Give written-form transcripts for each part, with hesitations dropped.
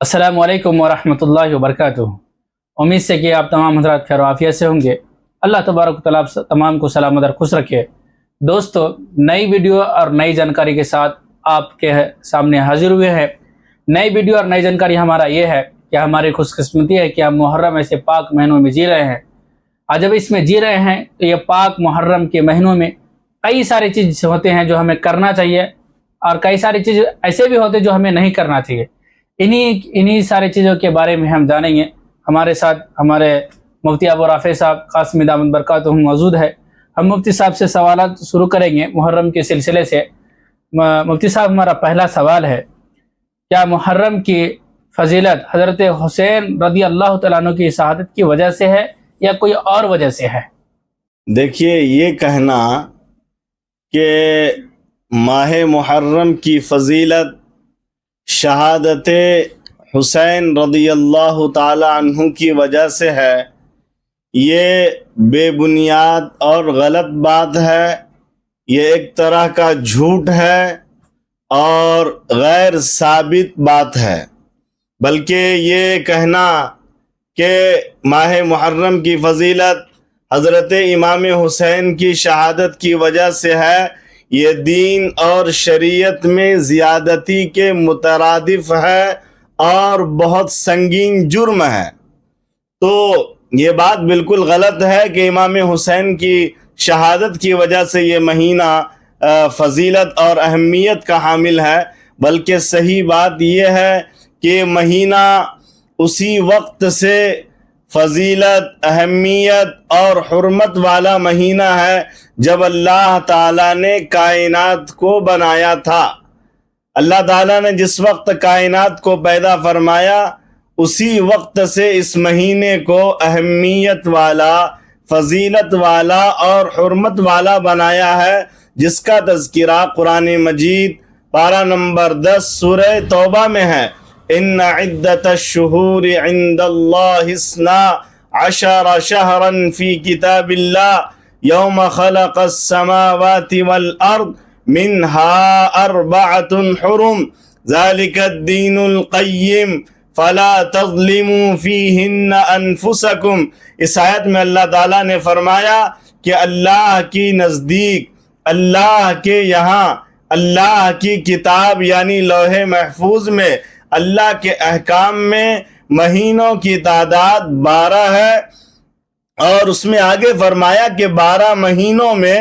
السلام علیکم ورحمۃ اللہ وبرکاتہ۔ امید سے کہ آپ تمام حضرات خیر و عافیت سے ہوں گے۔ اللہ تبارک و تعالیٰ آپ تمام کو سلامت اور خوش رکھے۔ دوستو، نئی ویڈیو اور نئی جانکاری کے ساتھ آپ کے سامنے حاضر ہوئے ہیں۔ نئی ویڈیو اور نئی جانکاری ہمارا یہ ہے کہ ہماری خوش قسمتی ہے کہ ہم محرم ایسے پاک مہینوں میں جی رہے ہیں، اور جب اس میں جی رہے ہیں تو یہ پاک محرم کے مہینوں میں کئی ساری چیز ہوتے ہیں جو ہمیں کرنا چاہیے، اور کئی ساری چیز ایسے بھی ہوتے ہیں جو ہمیں نہیں کرنا چاہیے۔ انہی ساری چیزوں کے بارے میں ہم جانیں گے۔ ہمارے ساتھ ہمارے مفتی ابو رافع صاحب قاسمی دامت برکاتہم موجود ہے۔ ہم مفتی صاحب سے سوالات شروع کریں گے محرم کے سلسلے سے۔ مفتی صاحب، ہمارا پہلا سوال ہے، کیا محرم کی فضیلت حضرت حسین رضی اللہ تعالیٰ عنہ کی شہادت کی وجہ سے ہے یا کوئی اور وجہ سے ہے؟ دیکھیے، یہ کہنا کہ ماہ محرم کی فضیلت شہادت حسین رضی اللہ تعالی عنہ کی وجہ سے ہے، یہ بے بنیاد اور غلط بات ہے۔ یہ ایک طرح کا جھوٹ ہے اور غیر ثابت بات ہے۔ بلکہ یہ کہنا کہ ماہ محرم کی فضیلت حضرت امام حسین کی شہادت کی وجہ سے ہے، یہ دین اور شریعت میں زیادتی کے مترادف ہے اور بہت سنگین جرم ہے۔ تو یہ بات بالکل غلط ہے کہ امام حسین کی شہادت کی وجہ سے یہ مہینہ فضیلت اور اہمیت کا حامل ہے، بلکہ صحیح بات یہ ہے کہ مہینہ اسی وقت سے فضیلت، اہمیت اور حرمت والا مہینہ ہے جب اللہ تعالیٰ نے کائنات کو بنایا تھا۔ اللہ تعالیٰ نے جس وقت کائنات کو پیدا فرمایا، اسی وقت سے اس مہینے کو اہمیت والا، فضیلت والا اور حرمت والا بنایا ہے، جس کا تذکرہ قرآن مجید پارہ نمبر 10 سورہ توبہ میں ہے۔ ان عدت الشہور عند اللہ 12 شہرا فی کتاب اللہ یوم خلق السماوات والارض منها 4 حرم ذلك الدین القیم فلا تظلموا فیہن انفسکم۔ اس آیت میں اللہ تعالیٰ نے فرمایا کہ اللہ کی نزدیک، اللہ کے یہاں، اللہ کی کتاب یعنی لوح محفوظ میں، اللہ کے احکام میں مہینوں کی تعداد 12 ہے، اور اس میں آگے فرمایا کہ 12 مہینوں میں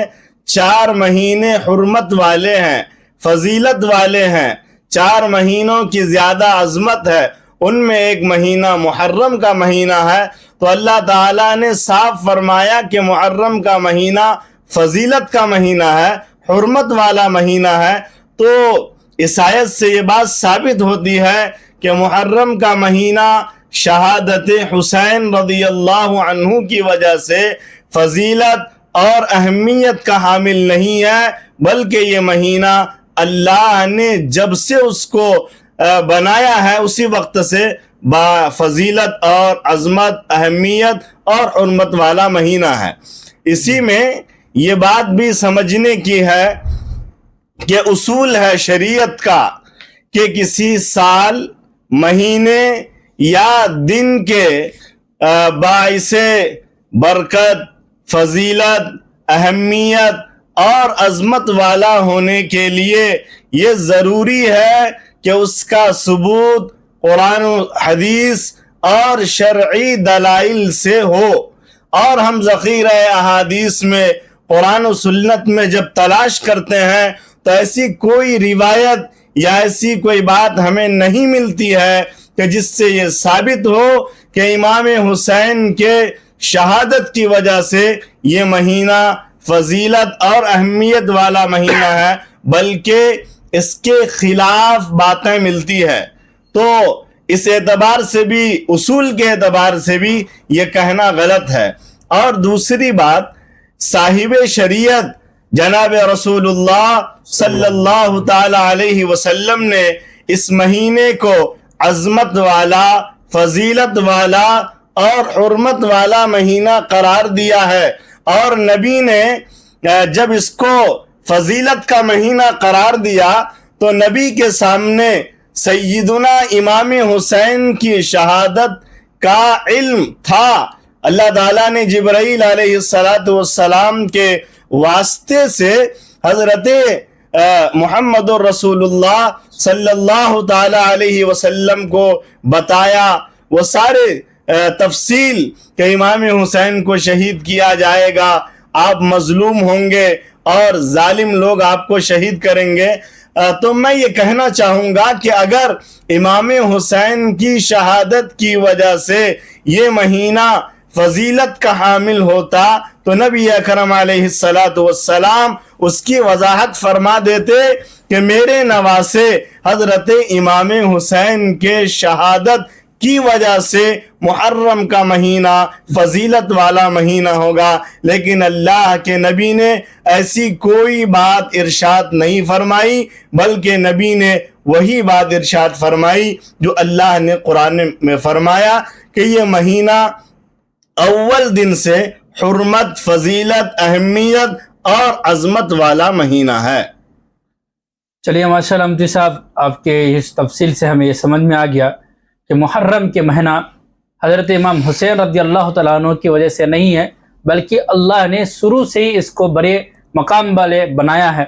4 مہینے حرمت والے ہیں، فضیلت والے ہیں، 4 مہینوں کی زیادہ عظمت ہے۔ ان میں ایک مہینہ محرم کا مہینہ ہے۔ تو اللہ تعالیٰ نے صاف فرمایا کہ محرم کا مہینہ فضیلت کا مہینہ ہے، حرمت والا مہینہ ہے۔ تو اس آیت سے یہ بات ثابت ہوتی ہے کہ محرم کا مہینہ شہادت حسین رضی اللہ عنہ کی وجہ سے فضیلت اور اہمیت کا حامل نہیں ہے، بلکہ یہ مہینہ اللہ نے جب سے اس کو بنایا ہے اسی وقت سے فضیلت اور عظمت، اہمیت اور حرمت والا مہینہ ہے۔ اسی میں یہ بات بھی سمجھنے کی ہے کہ اصول ہے شریعت کا کہ کسی سال، مہینے یا دن کے باعث برکت، فضیلت، اہمیت اور عظمت والا ہونے کے لیے یہ ضروری ہے کہ اس کا ثبوت قرآن و حدیث اور شرعی دلائل سے ہو۔ اور ہم ذخیرہ احادیث میں، قرآن و سنت میں جب تلاش کرتے ہیں تو ایسی کوئی روایت یا ایسی کوئی بات ہمیں نہیں ملتی ہے کہ جس سے یہ ثابت ہو کہ امام حسین کے شہادت کی وجہ سے یہ مہینہ فضیلت اور اہمیت والا مہینہ ہے، بلکہ اس کے خلاف باتیں ملتی ہے۔ تو اس اعتبار سے بھی، اصول کے اعتبار سے بھی یہ کہنا غلط ہے۔ اور دوسری بات، صاحب شریعت جناب رسول اللہ صلی اللہ تعالی علیہ وسلم نے اس مہینے کو عظمت والا، فضیلت والا اور حرمت والا مہینہ قرار دیا ہے، اور نبی نے جب اس کو فضیلت کا مہینہ قرار دیا تو نبی کے سامنے سیدنا امام حسین کی شہادت کا علم تھا۔ اللہ تعالیٰ نے جبرائیل علیہ السلام کے واسطے سے حضرت محمد الرسول اللہ صلی اللہ تعالی علیہ وسلم کو بتایا وہ سارے تفصیل کہ امام حسین کو شہید کیا جائے گا، آپ مظلوم ہوں گے اور ظالم لوگ آپ کو شہید کریں گے۔ تو میں یہ کہنا چاہوں گا کہ اگر امام حسین کی شہادت کی وجہ سے یہ مہینہ فضیلت کا حامل ہوتا تو نبی اکرم علیہ السلام اس کی وضاحت فرما دیتے کہ میرے نواسے حضرت امام حسین کے شہادت کی وجہ سے محرم کا مہینہ فضیلت والا مہینہ ہوگا، لیکن اللہ کے نبی نے ایسی کوئی بات ارشاد نہیں فرمائی، بلکہ نبی نے وہی بات ارشاد فرمائی جو اللہ نے قرآن میں فرمایا کہ یہ مہینہ اول دن سے حرمت، فضیلت، اہمیت اور عظمت والا مہینہ ہے۔ چلیے ماشاءاللہ مفتی صاحب، آپ کے اس تفصیل سے ہمیں یہ سمجھ میں آ گیا کہ محرم کے مہینہ حضرت امام حسین رضی اللہ تعالیٰ عنہ کی وجہ سے نہیں ہے، بلکہ اللہ نے شروع سے ہی اس کو بڑے مقام والے بنایا ہے۔